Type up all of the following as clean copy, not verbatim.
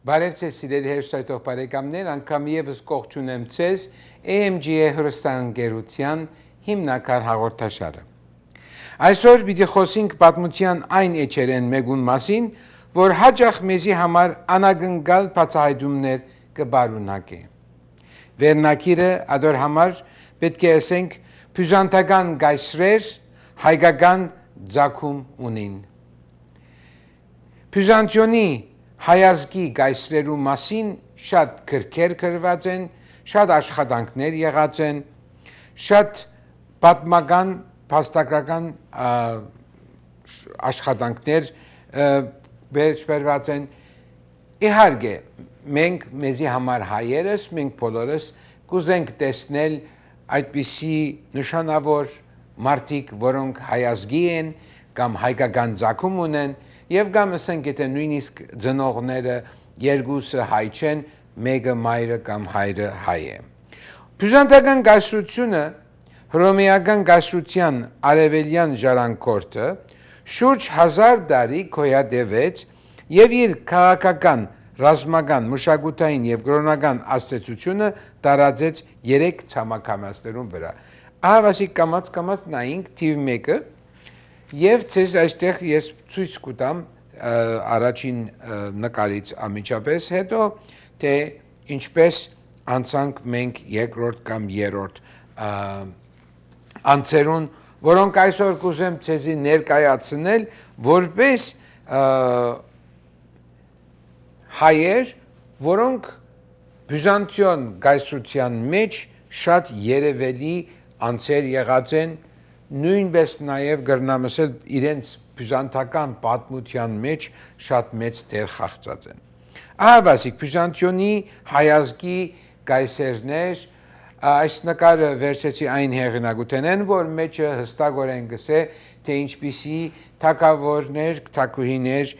Բարև ձեզ սիրելի հերոստայտող բարեկամներ, անգամ եւս կողջունեմ ձեզ AMG-ի հերոստանգերության հիմնական հաղորդաշարը։ Այսօր պիտի խոսենք պատմության այն էջերեն մեկուն մասին, որ հաճախ մեզի համար անագնկալ բացահայտումներ կբարունակի։ Վերնակիրը ադոր համար պետք է ասենք բյուզանդական գայսրեր հայկական ձակում ունին։ Բյուզանդիոնի հայազգի գայսրերու մասին շատ գրքեր գրված են, շատ աշխատանքներ եղած են, շատ պատմական, փաստագրական աշխատանքներ վերջված են։ Իհարկե, մենք մեզի համար հայերս, մենք բոլորս կուզենք տեսնել այդպիսի նշանավոր մարդիկ, որոնք հայազգի են կամ հայկական ձակում ունեն, եւ կամ ասենք եթե նույնիսկ ծնողները երկուսը հայ չեն, մեկը մայրը կամ հայրը հայ է։ Բյուզանդական գայսրությունը հռոմեական գայսրության արևելյան ժառանգորդը շուրջ 1000 տարի գոյատևեց եւ իր քաղաքական, ռազմական, մշակութային եւ կրոնական աստեցությունը տարածեց 3 ցամաքամասերում վրա։ Ահավասիկ կամած նայենք թիվ 1-ը Եվ ցեզ այստեղ ես ցույց կտամ առաջին նկարից ամիջապես հետո թե ինչպես անցանք մենք երկրորդ կամ երրորդ անցերուն, որոնք այսօր կուզեմ ցեզի ներկայացնել որպես հայեր, որոնք բյուզանդիոն գայսրության մեջ շատ երևելի անձեր եղած են նույնպես նաև գրնամսել իրենց բյուզանդական պատմության մեջ շատ մեծ դեր խաղացած են։ Ահավասիկ բյուզանդիոնի հայազգի գայսերներ այս նկարը վերցեցի այն հեղինակութենեն, որ մեջը հստակորեն գսե թե ինչպիսի թագավորներ, թագուհիներ,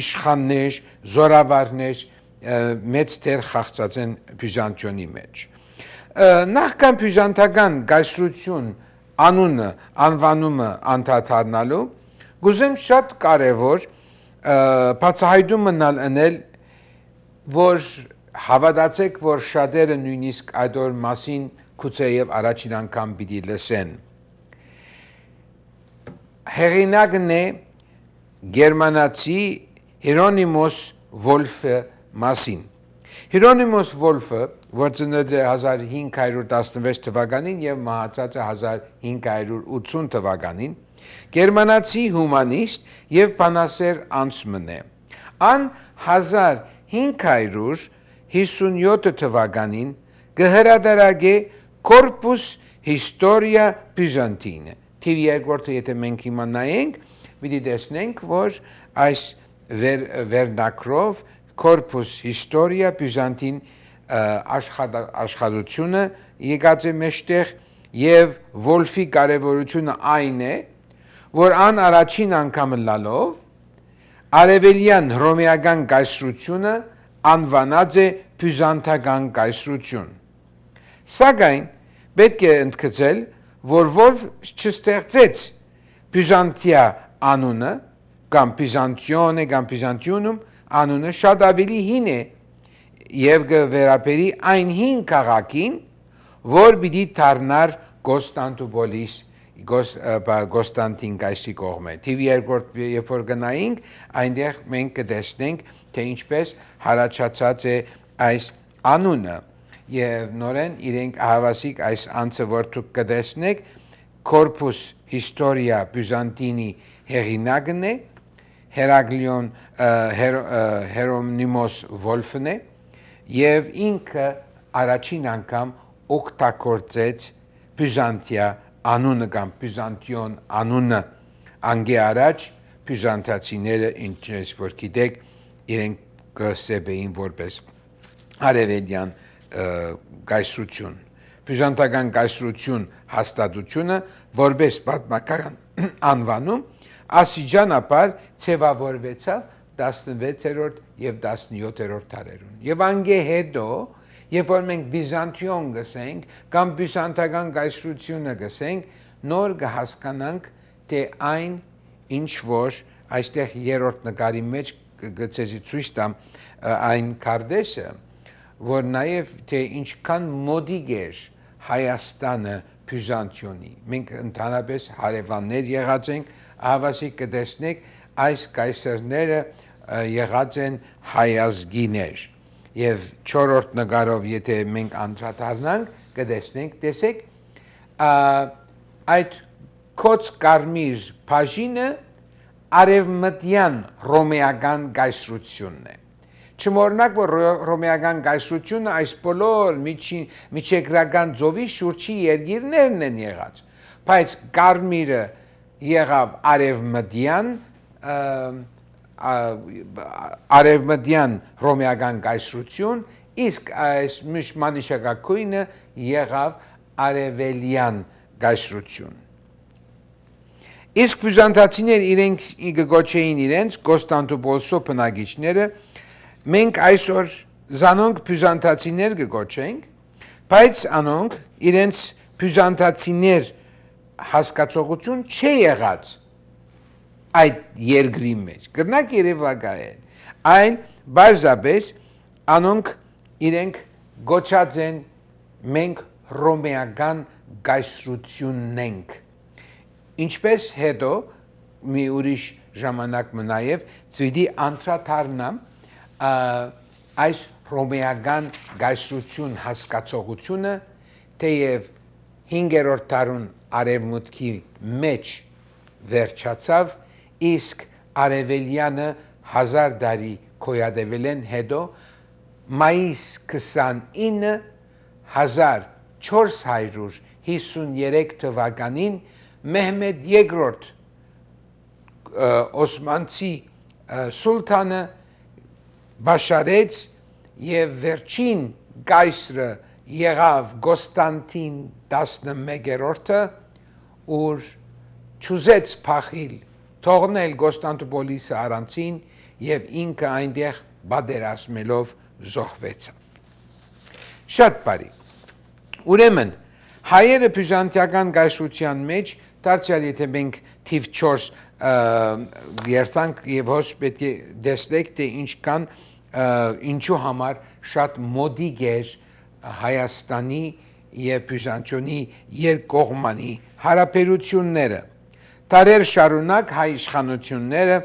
իշխաններ, զորավարներ մեծ դեր խաղացած են բյուզանդիոնի մեջ։ Նախքան բյուզանդական գայսրություն անունը, անվանումը անդադառնալու, գուզեմ շատ կարևոր բացահայտում մնալ, որ հավատացեք, որ շատերը նույնիսկ այդ օր մասին գուցե եւ առաջին անգամ պիտի լսեն։ Հեղինակն է գերմանացի Հիրոնիմոս Վոլֆը մասին։ Հիրոնիմոս Վոլֆը, որ ծնվել է 1516 թվականին եւ մահացած է 1580 թվականին, գերմանացի հումանիստ եւ բանասեր անձմն է։ Ան 1557 թվականին գհրադարագե Corpus Historia Byzantine։ Թիվ երկրորդը եթե մենք հիմա նայենք, պիտի տեսնենք, որ այս վերնակրով Corpus Historia Byzantine աշխատությունը եկած է մեջտեղ եւ Վոլֆի կարևորությունը այն է, որ ան առաջին անգամը լալով արևելյան հռոմեական գայսրությունը անվանած է բյուզանդական գայսրություն։ Սակայն պետք է ընդգծել, որ Վոլֆ չստեղծեց Բյուզանդիա անունը կամ Բյուզանդիոնը կամ Բյուզանդիոնում անունը շատ ավելի հին է եւ վերաբերի այն հին քաղաքին, որ պիտի դառնար Կոստանդնուպոլիս Կոստանդին գայսի կողմը։ Թիվ երկրորդ երբ որ գնայինք, այնտեղ մենք կտեսնենք, թե ինչպես հարաճած է այս անունը եւ նորեն իրենք ահավասիկ այս անձը որ դուք կտեսնեք Corpus Historia Byzantini հեղինակն է Հերոնիմոս Վոլֆն է եւ ինքը առաջին անգամ օգտագործեց Բյուզանդիա անունը կամ Բյուզանդիոն անունը անգե առաջ բյուզանդացիները ինչպես որ գիտեք իրենք կսեբեին որպես արևելյան գայսրություն բյուզանդական գայսրություն հաստատությունը որպես պատմական անվանում ասիջանապար ցևավորվեցավ 16-րդ եւ 17-րդ դարերուն եւ անգե հետո երբ որ մենք Բյուզանդիոն գսենք կամ բյուզանդական գայսրությունը գսենք նոր կհասկանանք թե այն ինչ որ այստեղ երրորդ նկարի մեջ գծեցի ցույց տամ այն քարտեզը, որ նաև թե ինչքան մոդիկ էր Հայաստանը Բյուզանդիոնի։ Մենք ընդհանրապես հարևաններ եղած ենք, հավասի կտեսնեք այս կայսրները եղած են հայազգիներ։ Եվ 4-րդ նկարով եթե մենք անդրադառնանք, կտեսնենք, տեսեք, այդ կոց կարմիր բաժինը արևմտյան ռոմեական կայսրությունն է։ Չմոռնաք, որ ռոմեական կայսրությունը այս բոլոր միջերկրական ծովի շուրջի երկիրներն են եղած, բայց կարմիրը եղավ արևմտյան ռոմեական կայսրություն, իսկ այս մանիշակագույնը եղավ արևելյան կայսրություն։ Իսկ բյուզանդացիներ իրենք գոչեին իրենց Կոստանդնուպոլսո բնակիչները, մենք այսօր զանոնք բյուզանդացիներ կգոչենք, բայց անոնք իրենց բյուզանդացիներ հասկացողություն չի եղած այդ երկրի մեջ, կրնակ երևակայել, այլ բարձրապես անոնք իրենք գոչած են մենք ռոմեական կայսրությունն ենք, ինչպես հետո մի ուրիշ ժամանակ նաև ծույդի անդրադառնամ այս ռոմեական կայսրություն հասկացողությունը, թեև 5-րդ դարուն արևմուտքի մեջ վերջացավ, իսկ արևելյանը 1000 տարի գոյատևել են հետո մայիս 29 1453 թվականին Մեհմեդ II Օսմանցի սուլթանը բաշարեց եւ վերջին կայսրը եղավ Կոստանդին 11-րդը, որ չուզեց փախիլ, թողնել Կոստանդնուպոլիսը առանցին եւ ինքը այնտեղ բادرազմելով զոհվեցավ։ Շատ բարի։ Ուրեմն հայերը բյուզանդիական կայսրության մեջ դարձյալ եթե մենք թիվ 4 երթանք եւ հոս պետք է տեսնենք թե ինչու համար շատ մոդիկ էր Հայաստանի եւ Բյուզանդիոնի երկկողմանի հարաբերությունները։ Տարեր շարունակ հայ իշխանությունները,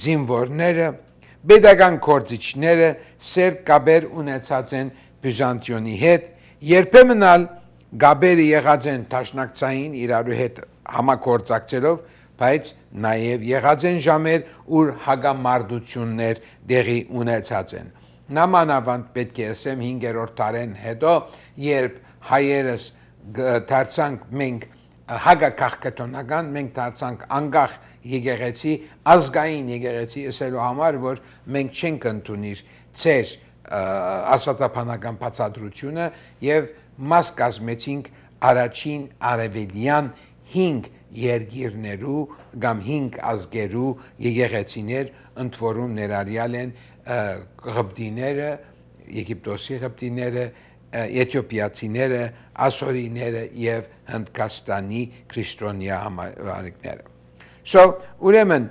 զինվորները, պետական գործիչները սերտ կապեր ունեցած են Բյուզանդիոնի հետ, երբեմն գաբերը եղած են դաշնակցային իրարու հետ համագործակցելով, բայց նաև եղած են ժամեր, ուր հագամարտություններ տեղի ունեցած են։ Նամանավանդ պետք է ասեմ 5-րդ դարեն հետո, երբ հայերս դարձանք մենք հագակաղկատոնական, մենք դարձանք անկախ եկեղեցի, ազգային եկեղեցի, ասելու համար, որ մենք չենք ընդունիր ծեր աստվածաբանական բացատրությունը եւ մաս կազմեցինք առաջին արևելյան 5 երկիրներու կամ 5 ազգերու եկեղեցիներ, ընդ որում ներառյալ են Ղբտիները, Եգիպտոսի Ղբտիները, Էթիոպիացիները, Ասորիները եւ Հնդկաստանի քրիստոնյա համայնքները։ Ուրեմն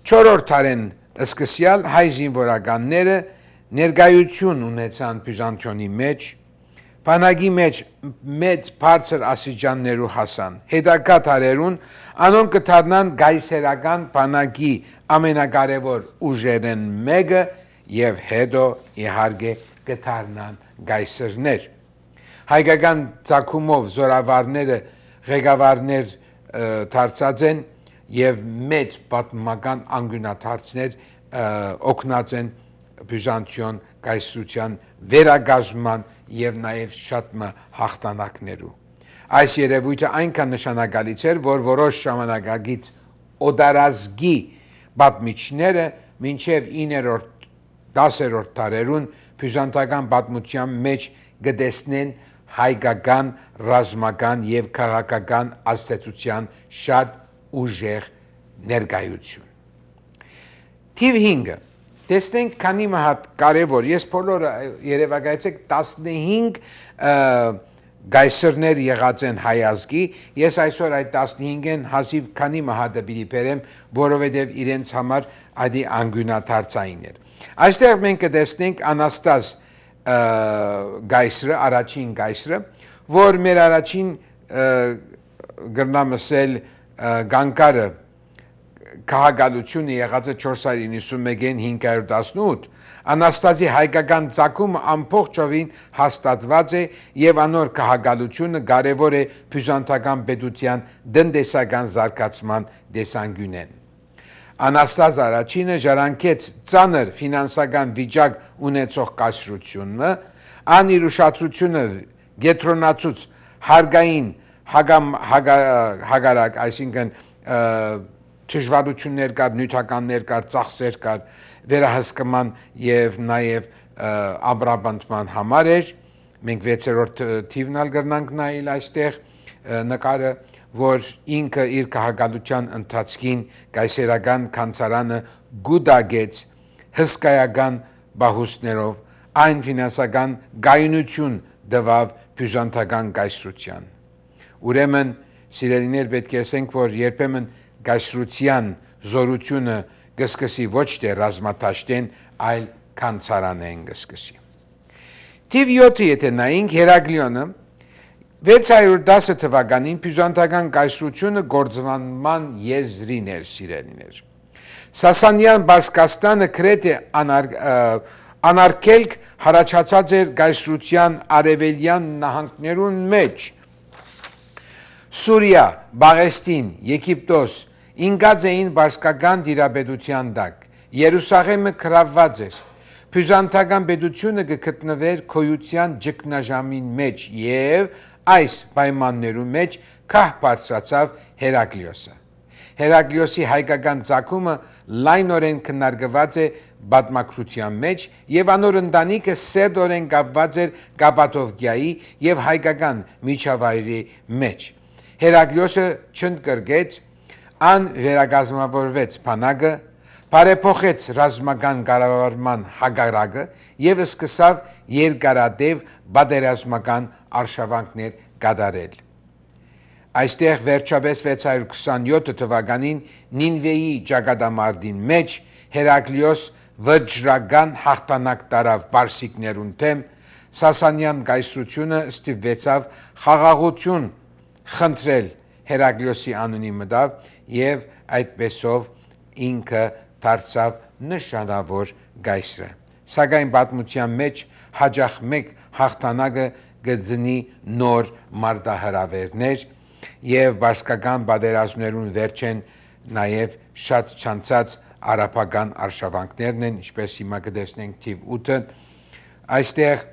4-րդ դարեն սկսյալ հայ զինվորականները ներկայություն ունեցան Բյուզանդիոնի մեջ, բանակի մեջ մեծ բարձր աստիճաններու հասան։ Հետագա դարերուն անոնք կդառնան գայսերական բանակի ամենակարևոր ուժերեն մեկը եւ հետո իհարկե կդառնան գայսերներ։ Հայկական ցակումով զորավարները ղեկավարներ դարձած են եւ մեծ պատմական անգյունաթարցներ օգնած են Բյուզանդիոն կայսրության վերագազմման եւ նաեւ շատ հաղթանակներու։ Այս երևույթը այնքան նշանակալից էր, որ որոշ ժամանակագից օդարազգի պատմիչները մինչև 9-րդ 10-րդ դարերուն բյուզանդական պատմության մեջ գտեսնեն հայկական ռազմական եւ քաղաքական աստեցության շատ ուժեղ ներկայություն։ Թիվ 5-ը տեսնենք քանի մահատ կարևոր, ես բոլորը երևակայեցեք 15 գայսրներ եղած են հայազգի, ես այսօր այդ 15-ն հազիվ քանի մահադը պիտի բերեմ, որովհետև իրենց համար ադի անգյունաթարցային էր։ Այստեղ մենք կտեսնենք Անաստազ գայսրը, առաջին գայսրը, որ մեր առաջին գրնամսել գանկարը քաղաքալությունը եղած է 491-ին 518, Անաստազի հայկական ծագումը ամբողջովին հաստատված է եւ անոր քաղաքալությունը կարեւոր է բյուզանդական պետության տնտեսական զարգացման տեսանկյունեն։ Անաստազ առաջինը ժառանգեց ծանր ֆինանսական վիճակ ունեցող կայսրությունը, ան իր ուշադրությունը գետրոնացուց հարգային հագարակ, այսինքն դժվարություններ կար, նյութականներ կար, ծախսեր կար, վերահսկման եւ նաեւ ամրապնդման համար էր։ Մենք 6-րդ թիվն ալ կրնանք նայել այստեղ նկարը, որ ինքը իր քաղաքալության ընթացքին կայսերական կանցարանը գուդագեց հսկայական բահուստներով, այն ֆինանսական գայունություն տվավ բյուզանդական կայսրության։ Ուրեմն, սիրելիներ, պետք է ասենք, որ երբեմն կայսրության զորությունը կսկսի ոչ թե ռազմատաշտեն, այլ կանցարանեն կսկսի։ Թիվ 7-ը եթե նայենք, Հերակլիոնը 610 թվականին բյուզանդական կայսրությունը գործմանման եզրին էր, սիրելիներ։ Սասանյան Բասկաստանը գրեթե անարգելք հարաճած էր կայսրության արևելյան նահանգներուն մեջ։ Սուրիա, Բաղեստին, Եգիպտոս ինգած էին բարսկական դիրապետության տակ։ Երուսաղեմը գրավված էր։ Բյուզանդական պետությունը կգտնվեր քոյության ճգնաժամին մեջ եւ այս պայմաններում մեջ քահ բարձրացավ Հերակլիոսը։ Հերակլիոսի հայկական ծագումը լայնորեն քննարկված է պատմագրության մեջ եւ անոր ընտանիքը սերտորեն կապված էր Կապադոկիայի եւ հայկական միջավայրի մեջ։ Հերակլիոսը չընդգրկեց, ան վերակազմավորվեց բանակը, բարեփոխեց ռազմական կառավարման հագարակը եւ սկսավ երկարատև պատերազմական արշավանքներ կատարել։ Այստեղ վերջապես 627 թվականին Նինվեի ճակատամարտին մեջ Հերակլիոս վճռական հաղթանակ տարավ պարսիկներուն դեմ, Սասանյան կայսրությունը ստիպվեցավ խաղաղություն խնդրել Հերակլիոսի անունի մտավ եւ այդպեսով ինքը դարձավ նշանավոր գայսրը։ Սակայն պատմության մեջ հաջող մեկ հաղթանակը գտնի նոր մարտահրավերներ եւ բարսկական պատերազմներուն վերջեն նաեւ շատ չանցած արաբական արշավանքներն են, ինչպես հիմա կտեսնենք թիվ 8-ը, այստեղ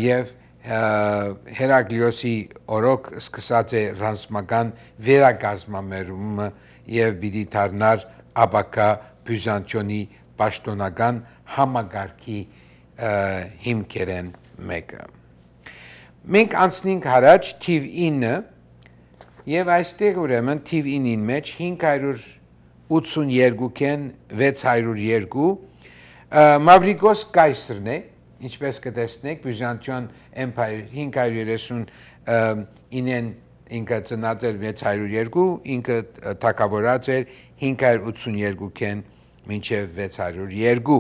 եւ Հերակլիոսի օրոք սկսած է ռազմական վերակազմամերումը եւ պիտի դառնար ապակա Բյուզանդիոնի պաշտոնական համագարքի հիմքերեն մեկը։ Մենք անցնենք առաջ թիվ 9 եւ այստեղ ուրեմն թիվ 9-ին մեջ 582-ին 602 Մավրիկոս կայսրն է, ինչպես կտեսնեք, Byzantine Empire 539-ին ինքը ծնած էր 602, ինքը թագավորած էր 582-ին մինչև 602։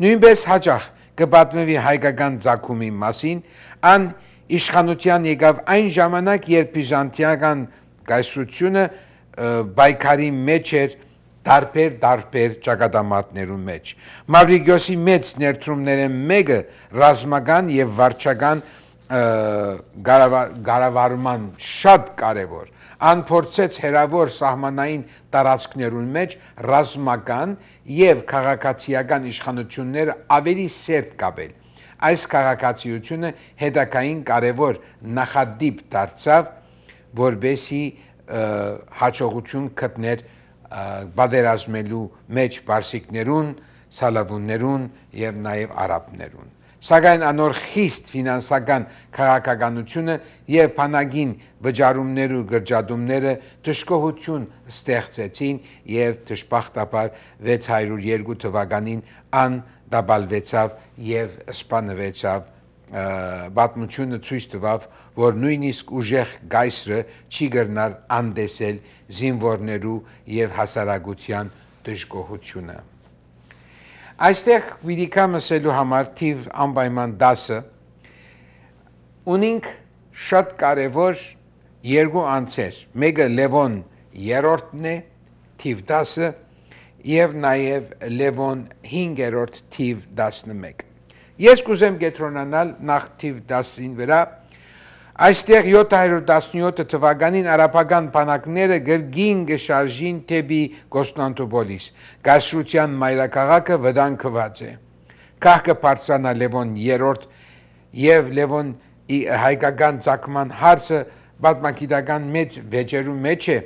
Նույնպես հաճախ կպատմվի հայկական ծագումի մասին, ան իշխանության եկավ այն ժամանակ, երբ բյուզանդիական կայսրությունը բայկարի մեջ էր տարբեր ճակատամարտներում մեջ։ Մավրիկիոսի մեծ ներդրումները մեկը ռազմական եւ վարչական կառավարման շատ կարևոր։ Ան փորձեց հերավոր սահմանային տարածքներուն մեջ ռազմական եւ քաղաքացիական իշխանությունները ավելի սերտ կապել։ Այս քաղաքացիությունը հետագային կարևոր նախադիպ դարձավ, որբեսի հաջողություն գտներ պատերազմելու մեջ պարսիկներուն, սալավուններուն եւ նաեւ արաբներուն։ Սակայն անոր խիստ ֆինանսական քաղաքականությունը եւ բանակին վճարումներու գրջադումները դժգոհություն ստեղծեցին եւ դժբախտաբար 602 թվականին ան դաբալվեցավ եւ սպանվեցավ պատմությունը ցույց տվավ, որ նույնիսկ ուժեղ գայսրը չի գրնար անդեսել զինվորներու եւ հասարակության դժգոհությունը։ Այստեղ վիդիկամսելու համար թիվ անպայման 10-ը ունինք շատ կարևոր երկու անձեր, մեկը Լևոն երրորդն է, թիվ 10-ը, եւ նաեւ Լևոն 5-րդ թիվ 11։ Ես կուզեմ կենտրոնանալ նախ թիվ 10-ին վրա, այստեղ 717 թվականին արաբական բանակները գրգին գշարժին թեպի Կոստանդնուպոլիս, գայսրության մայրաքաղաքը վտանգված է։ Քաղաքը բարձրանա Լևոն երրորդ եւ Լևոն հայկական ցակման հարցը պատմագիտական մեծ վեճերու մեջ է,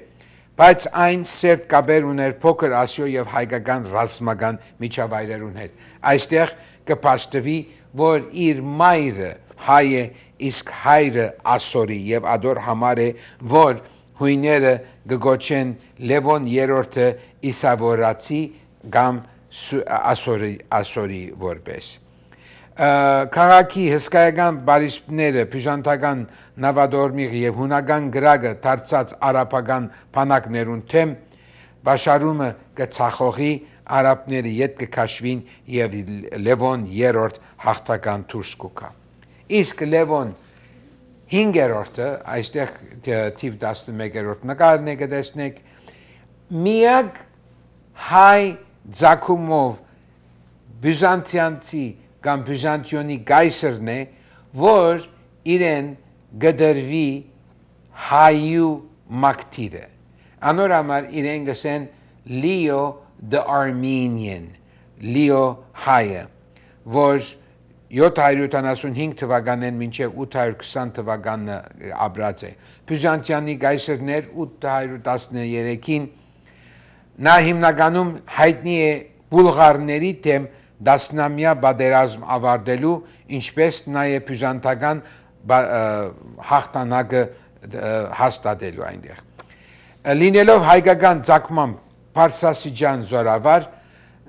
բայց այն սերտ կապեր ուներ փոքր Ասիո եւ հայկական ռազմական միջավայրերուն հետ։ Այստեղ կփաստվի, որ իր մայրը հայ է, իսկ հայրը ասորի եւ ադոր համար է, որ հույները գոչեն Լևոն երրորդը իսավորացի կամ ասորի որպես։ Քաղաքի հսկայական բարիսպները բյուզանդական նավադորմիղ եւ հունական գրագը դարձած արաբական բանակներուն թեմ բաշարումը կցախողի արաբները ետ կքաշվին եւ Լևոն երրորդ հաղթական դուրս կգա։ Իսկ Լևոն 5-րդը, այստեղ թիվ 11-րդ նկարն է կտեսնեք, միակ հայ ցակումով բյուզանդիանցի կամ բյուզանդիոնի գայսրն է, որ իրեն գդրվի հայու մակտիրը։ Անոր համար իրեն գսեն Leo the Armenian, Leo հայը, որ 775 թվականեն մինչև 820 թվականը ապրած է։ Բյուզանդիանի գայսրներ 813-ին նա հիմնականում հայտնի է բուլղարների դեմ դասնամյա բادرազմ ավարտելու, ինչպես նաև բյուզանդական հաղթանակը հաստատելու այնտեղ։ Լինելով հայկական ցակման Փարսասիջան զորավար,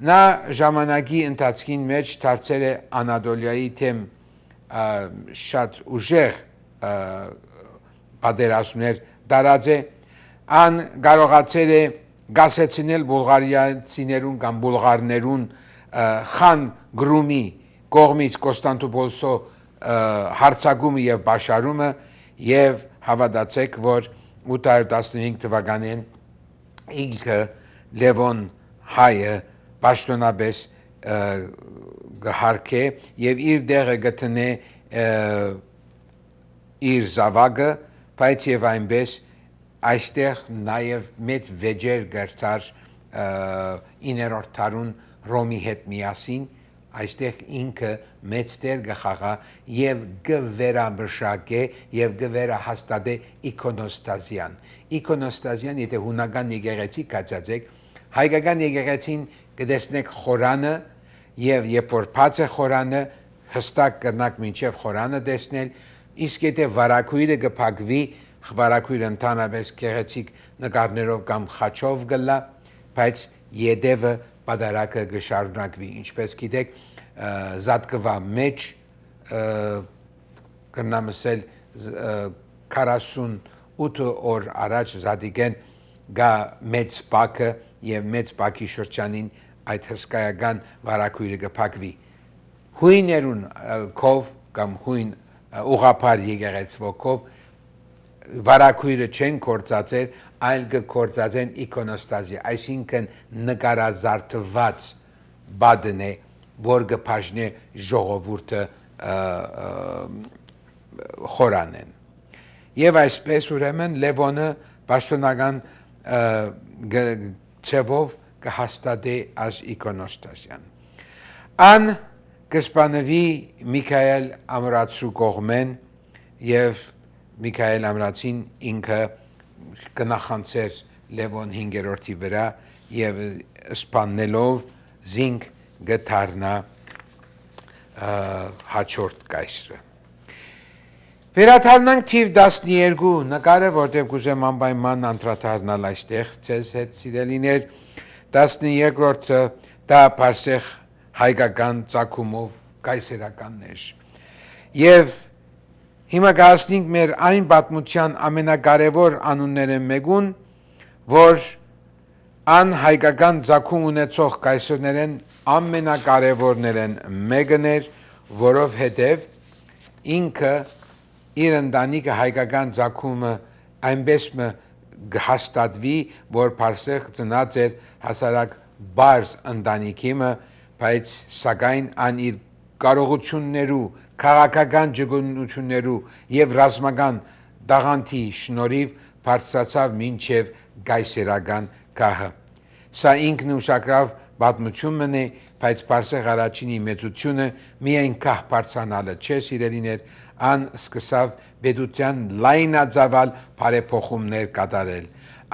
նա ժամանակի ընթացքին մեջ դարձել է Անադոլիայի թեմ շատ ուժեղ բادرազմներ դարած է, ան կարողացել է գասեցնել բուլղարիացիներուն կամ բուլղարներուն խան գրումի կողմից Կոստանդնուպոլսո հարցակումը եւ բաշարումը եւ հավատացեք, որ 815 թվականին ինքը Լևոն հայը պաշտոնապես գհարքե եւ իր դերը գտնե իր զավակը, բայց եւ այնպես այստեղ նաեւ մեծ վեճեր գերտար 9-րդ դարուն Ռոմի հետ միասին, այստեղ ինքը մեծ դեր գխաղա եւ գվերամշակե եւ գվերահաստատե իքոնոստազիան։ Իքոնոստազիան, եթե հունական եկեղեցի կացածեք, հայկական եկեղեցին կտեսնեք խորանը եւ երբ որ բաց է խորանը, հստակ կրնակ մինչեւ խորանը տեսնել, իսկ եթե վարակույրը կփակվի, վարակույրը ընդհանրապես գեղեցիկ նկարներով կամ խաչով գլա, բայց յետևը պատարակը գշարունակվի, ինչպես գիտեք, զատկվա մեջ կնամսել 48 օր առաջ զատիկեն գա մեծ պակը եւ մեծ պակի շրջանին այդ հսկայական վարակույրը կփակվի։ Հույներուն կով կամ հույն ուղապար եկեղեցվոքով վարակույրը չեն կործածել, այլ կործածեն իքոնոստազի, այսինքն նկարազարդված բադն է, որ կփաժնե ժողովուրդը խորանեն։ Եվ այսպես ուրեմն Լևոնը պաշտոնական ցևով կհաստատե as իքոնոստազիան։ Ան կսպանվի Միքայել ամրացու կողմեն եւ Միքայել ամրացին ինքը կնախանցեր Լևոն 5-րդի վրա եւ սպաննելով զինք գտարնա հաջորդ կայսրը։ Վերադառնանք թիվ 12 նկարը, որտեղ կուզեմ անպայման անդրադառնալ այստեղ ցեզ հետ սիրելիներ, 12-րդը դա Պարսեղ հայկական ցակումով կայսերականներ։ Եվ հիմա գասնենք մեր այն պատմության ամենակարևոր անունները մեկուն, որ անհայկական ցակում ունեցող կայսրներեն ամենակարևորներեն մեկն էր, որովհետև ինքը իր ընտանիքը հայկական ցակումը այնպես հաստատվի, որ Փարսեղ ծնած էր հասարակ բարձ ընտանիքիմը, բայց սակայն ան իր կարողություններու, քաղաքական ջգունություններու եւ ռազմական դաղանթի շնորհիվ բարձրացավ մինչև գայսերական կահը։ Սա ինքնուշագրավ պատմությունն է, բայց Փարսեղ առաջինի մեծությունը միայն կահ բարձրանալը չէ, սիրելիներ, ան սկսավ պետության լայնածավալ բարեփոխումներ կատարել։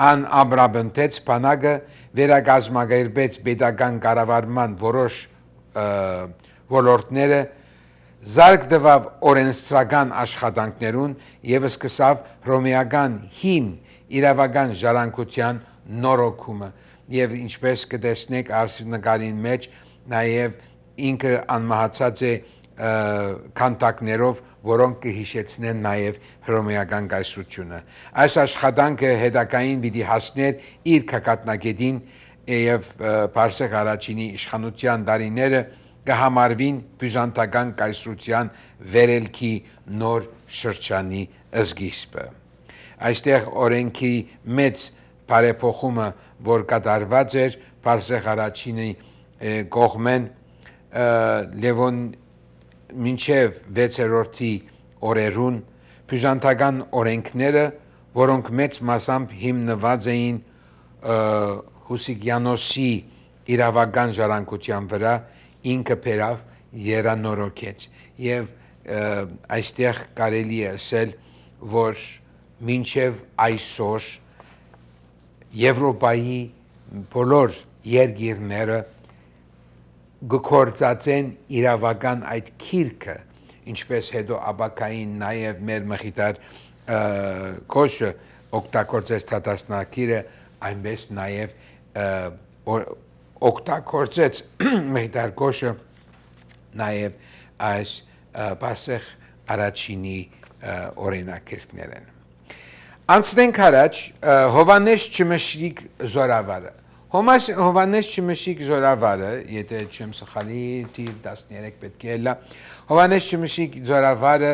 Ան ամրապնդեց բանակը, վերագազմագերբեց պետական կառավարման որոշ ոլորտները, զարգ տվավ օրենսդրական աշխատանքներուն եւ սկսավ հռոմեական հին իրավական ժառանգության նորոգումը եւ ինչպես կտեսնեք արսիվ նկարին մեջ նաեւ ինքը անմահացած է քանդակներով, որոնք կհիշեցնեն նաեւ հռոմեական կայսրությունը։ Այս աշխատանքը հետագային պիտի հասներ իր կակատնագետին եւ Փարսեղ առաջինի իշխանության տարիները կհամարվին բյուզանդական կայսրության վերելքի նոր շրջանի սկիզբը։ Այստեղ օրենքի մեծ բարեփոխումը, որ կատարված էր Փարսեղ առաջինի կողմեն Լևոն մինչև 6-րդի օրերուն բյուզանդական օրենքները, որոնք մեծ մասամբ հիմնված էին Հուսիգյանոսի իրավական ժառանգության վրա, ինքը բերավ երանորոգեց եւ այստեղ կարելի է ասել, որ մինչև այսօր Եվրոպայի բոլոր երկիրները գործածեն իրավական այդ քիրքը, ինչպես հետո ապակային նաև մեր մխիթար կոշը օգտագործեց դատաստանագիրը, այնպես նաև օգտագործեց մխիթար կոշը նաև այս Փարսեղ առաջինի օրինակիրքներն։ Անցնենք առաջ Հովանես Չմշիկ զորավարը։ Հովանես Չմշիկ զորավարը, եթե չեմ սխալի, թիվ 13 պետք է լա, Հովանես Չմշիկ զորավարը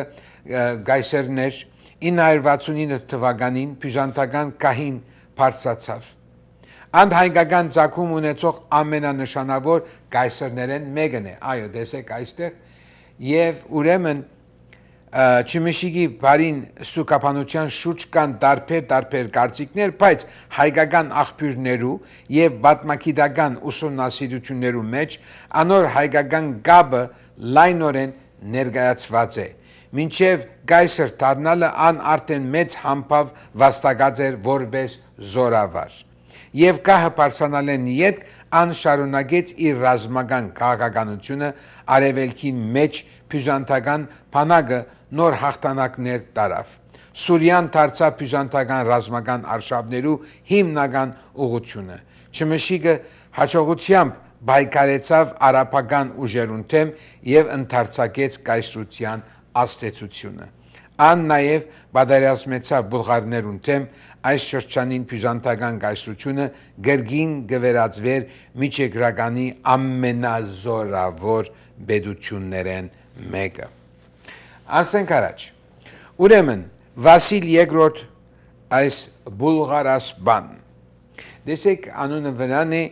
գայսերներ 969 թվականին բյուզանդական կահին բարձրացավ։ Անհայկական ցակում ունեցող ամենանշանավոր գայսերներեն մեկն է։ Այո, տեսեք այստեղ եւ ուրեմն Չմշիկի բարին ստուկապանության շուրջ կան տարբեր կարծիքներ, բայց հայկական աղբյուրներու եւ պատմագիտական ուսումնասիրություններու մեջ անոր հայկական գաբը լայնորեն ներկայացված է։ Մինչև գայսր դառնալը ան արդեն մեծ համբավ վաստակած էր որպես զորավար։ Եվ կահը բարձրանալեն յետ ան շարունակեց իր ռազմական քաղաքականությունը արևելքին մեջ բյուզանդական բանակը նոր հաղթանակներ տարավ։ Սուրյան դարձավ բյուզանդական ռազմական արշավներու հիմնական ուղղությունը։ Չմշիկը հաջողությամբ բայկարեցավ արաբական ուժերուն թեմ եւ ընդարձակեց կայսրության աստեցությունը։ Ան նաև պատերազմեցավ բուլղարներուն թեմ, այս շրջանին բյուզանդական կայսրությունը գրգին գվերածվեր միջերկրականի ամենազորավոր պետություններեն մեկը։ Անցնենք առաջ։ Ուրեմն Վասիլ II այս բուլղարասպան։ Տեսեք անունը վրան է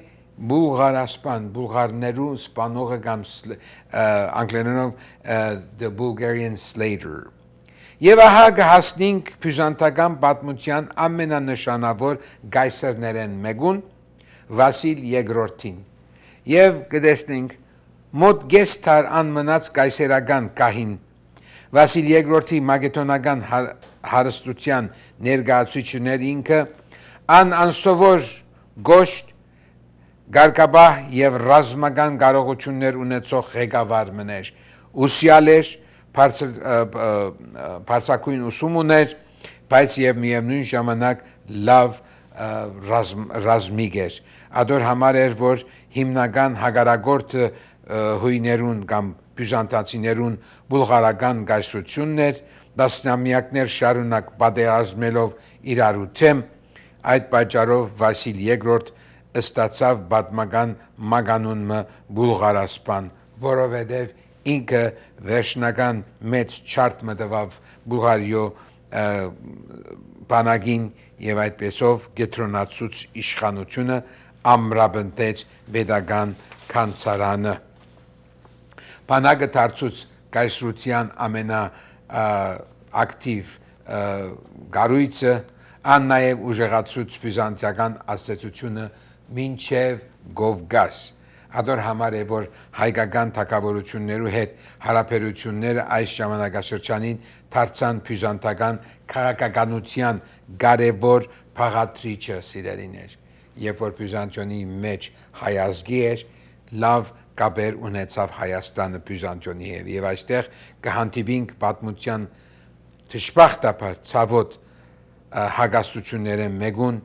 Բուլղարասպան, բուլղարներու սպանողը կամ անգլերենով the Bulgarian Slater։ Եվ ահա կհասնենք բյուզանդական պատմության ամենանշանավոր գայսերներեն մեկուն Վասիլ II-ին։ Եվ կտեսնենք մոտ կես դար անմնաց կայսերական կահին Վասիլ II-ի մակեդոնական հարստության ներկայացուցիչներ ինքը անսովոր գոշտ գարկաբահ եւ ռազմական կարողություններ ունեցող ղեկավար մներ, ուսյալ էր, բարձրակույն ուսում ուներ, բայց եւ միևնույն ժամանակ լավ ռազմիկ էր։ Ադոր համար էր, որ հիմնական հագարագործը հույներուն կամ բյուզանդացիներուն բուլղարական գայսրություններ, դասնամյակներ շարունակ պատերազմելով իրարու թեմ, այդ պատճառով Վասիլ II ստացավ պատմական մագանունը բուլղարասպան, որովհետև ինքը վերջնական մեծ չարտ մտավ Բուլղարիո բանակին եւ այդպեսով գետրոնացուց իշխանությունը ամրապնդեց պետական կանցարանը։ Բանակը դարձուց կայսրության ամենաակտիվ գառույցը, ան նաեւ ուժեղացուց բյուզանդիական աստեցությունը մինչև Կովկաս։ Ադոր համար է, որ հայկական թագավորություններու հետ հարաբերությունները այս ժամանակաշրջանին դարձան բյուզանդական քաղաքականության կարևոր փաղադրիչը սիրելիներ, երբ որ Բյուզանդիոնի մեջ հայազգի էր, լավ կապեր ունեցավ Հայաստանը Բյուզանդիոնի հետ, եւ այստեղ կհանդիպինք պատմության դժբախտաբար ցավոտ հագաստությունները մեկուն,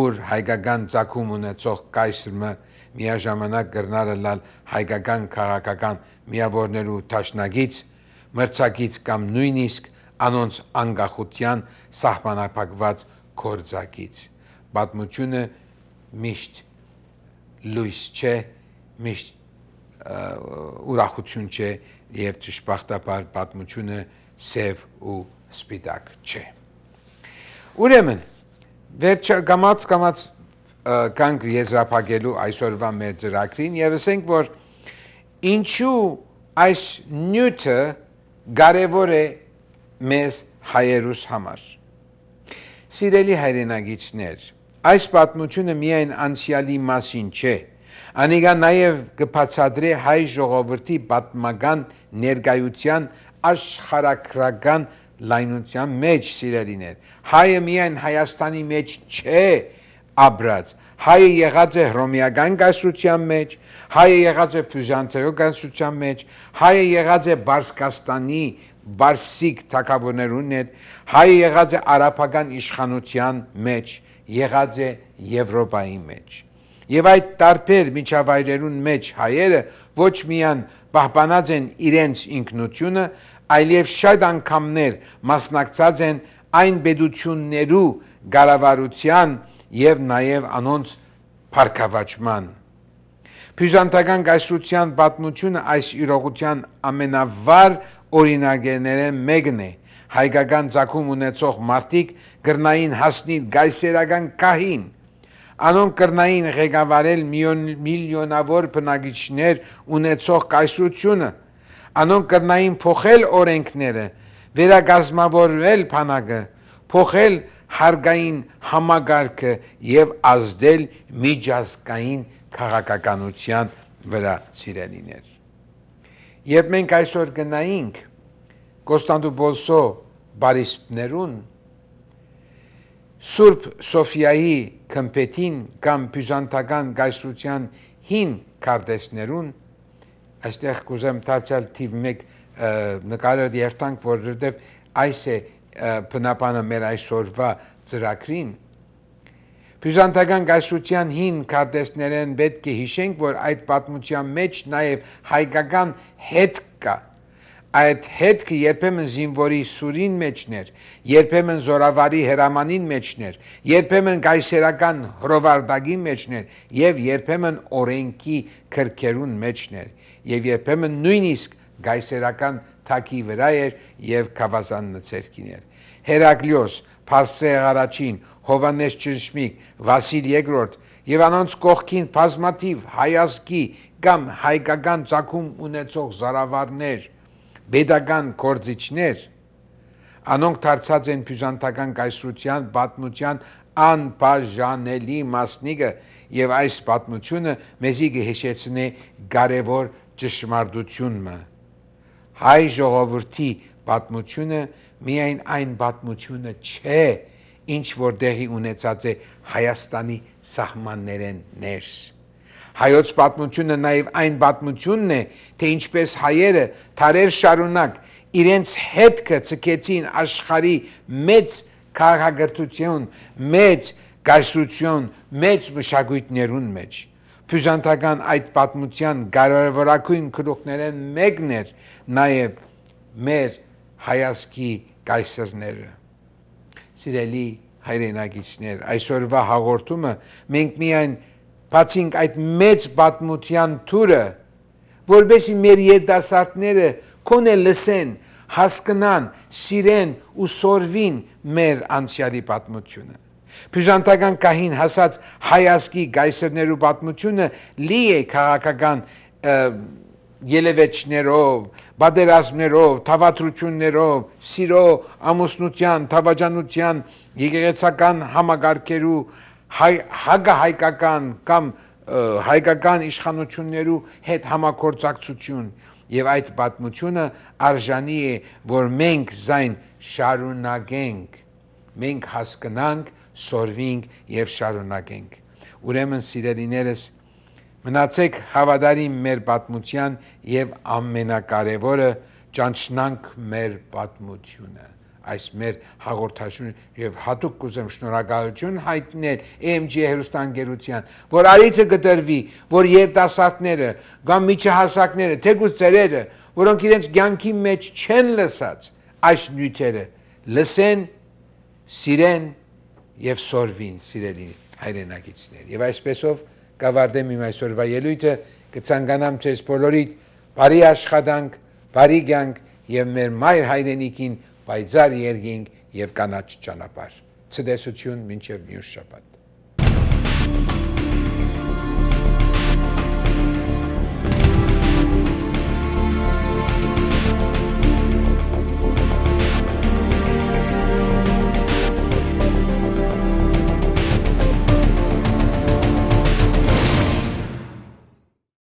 ուր հայկական ցակում ունեցող կայսրը միաժամանակ գրնարը լալ հայկական քաղաքական միավորներու տաշնագից, մրցակից կամ նույնիսկ անոնց անկախության սահմանափակված գործակից։ Պատմությունը միշտ լույս չէ, միշտ ուրախություն չէ եւ դժբախտաբար պատմությունը սև ու սպիտակ չէ։ Ուրեմն վերջը կամաց կանք եզրափակելու այսօրվա մեր ծրագրին եւ ասենք, որ ինչու այս նյութը կարևոր է մեզ հայերուս համար։ Սիրելի հայրենագիցներ, այս պատմությունը միայն անցյալի մասին չէ, անիկա նաեւ կբացատրի հայ ժողովրդի պատմական ներկայության աշխարհագրական լայնության մեջ, սիրելիներ։ Հայը միայն Հայաստանի մեջ չէ ապրած, հայը եղած է հռոմեական կայսրության մեջ, հայը եղած է բյուզանդիական կայսրության մեջ, հայը եղած է Բարսկաստանի բարսիկ թագավորներուն հետ, հայը եղած է արաբական իշխանության մեջ, եղած է Եվրոպայի մեջ։ Եվ այդ տարբեր միջավայրերուն մեջ հայերը ոչ միայն պահպանած են իրենց ինքնությունը, այլև շատ անգամներ մասնակցած են այն պետություններու կառավարության եւ նաեւ անոնց փառքավաճման։ Բյուզանդական կայսրության պատմությունը այս իրողության ամենավառ օրինակերն մեկն է։ Հայկական ցակում ունեցող մարդիկ կրնային հասնել գայսերական կահին։ Անոնք կրնային ղեկավարել միլիոնավոր բնակիչներ ունեցող կայսրությունը։ Անոնք կրնային փոխել օրենքները, վերակազմավորել բանակը, փոխել հարգային համագարկը եւ ազդել միջազգային քաղաքականության վրա, սիրելիներ։ Երբ մենք այսօր գնայինք Կոստանդնուպոլսո բարիսպներուն, Սուրբ Սոֆիայի քմփեթին կամ բյուզանդական կայսրության հին քարտեզներուն, այստեղ կուզեմ դարձյալ թիվ 1 նկարը երթանք, որովհետև այս է բնապանը մեր այսօրվա ծրագրին։ Բյուզանդական կայսրության հին քարտեզներեն պետք է հիշենք, որ այդ պատմության մեջ նաև հայկական հետք կա։ Այդ հետքը երբեմն զինվորի սուրին մեջներ, երբեմն զորավարի հրամանին մեջներ, երբեմն կայսերական հրովարտակի մեջներ եւ երբեմն օրենքի քրքերուն մեջներ եւ երբեմն նույնիսկ կայսերական թակի վրա էր եւ գավազաննցերքին էր։ Հերակլիոս, Փարսեղ առաջին, Հովանես Ճնշմիկ, Վասիլ II եւ անոնց կողքին բազմաթիվ հայազգի կամ հայկական ցակում ունեցող զորավարներ, պետական գործիչներ, անոնք դարձած են բյուզանդական կայսրության պատմության անբաժանելի մասնիկը եւ այս պատմությունը մեզի կհիշեցնի կարևոր ճշմարտությունը։ Հայ ժողովրդի պատմությունը միայն այն պատմությունը չէ, ինչ որ տեղի ունեցած է Հայաստանի սահմաններեն ներս։ Հայոց պատմությունը նաև այն պատմությունն է, թե ինչպես հայերը դարեր շարունակ իրենց հետքը ցկեցին աշխարհի մեծ քաղաքակրթություն, մեծ կայսրություն, մեծ մշակույթներուն մեջ։ Բյուզանդական այդ պատմության կարևորագույն գլուխներն մեկն էր նաև մեր հայացքի կայսրները։ Սիրելի հայրենակիցներ, այսօրվա հաղորդումը մենք միայն բացինք այդ մեծ պատմության թուրը, որովհետեւ մեր երիտասարդները կոնե լսեն, հասկանան, սիրեն ու սորվին մեր անցյալի պատմությունը։ Բյուզանդական կահին հասած հայացքի կայսրներու պատմությունը լի է քաղաքական ելևէջներով, բادرազմներով, թավատրություններով, սիրո, ամուսնության, թավաջանության, եկեղեցական համագարկերու, հագահայկական կամ հայկական իշխանություններու հետ համագործակցություն եւ այդ պատմությունը արժանի է, որ մենք զայն շարունակենք, մենք հասկանանք, սորվենք եւ շարունակենք։ Ուրեմն սիրելիներս, մնացեք հավատարիմ մեր պատմության եւ ամենակարևորը ճանչնանք մեր պատմությունը։ Այս մեր հաղորդաշունը եւ հատուկ կուզեմ շնորհակալություն հայտնել AMG հերոստանգերության, որ արիթը գտրվի, որ երիտասարդները կամ միջահասակները, թեկուզ ծերերը, որոնք իրենց կյանքի մեջ չեն լսած այս նյութերը, լսեն, սիրեն եւ սորվին, սիրելի հայրենակիցներ։ Եվ այսպեսով կավարտեմ իմ այսօրվա ելույթը, կցանկանամ ձեզ բոլորիդ բարի աշխատանք, բարի կյանք եւ մեր մայր հայրենիքին պայծառ երկինք եւ կանաչ ճանապարհ։ Ցտեսություն մինչեւ մյուս շաբաթ։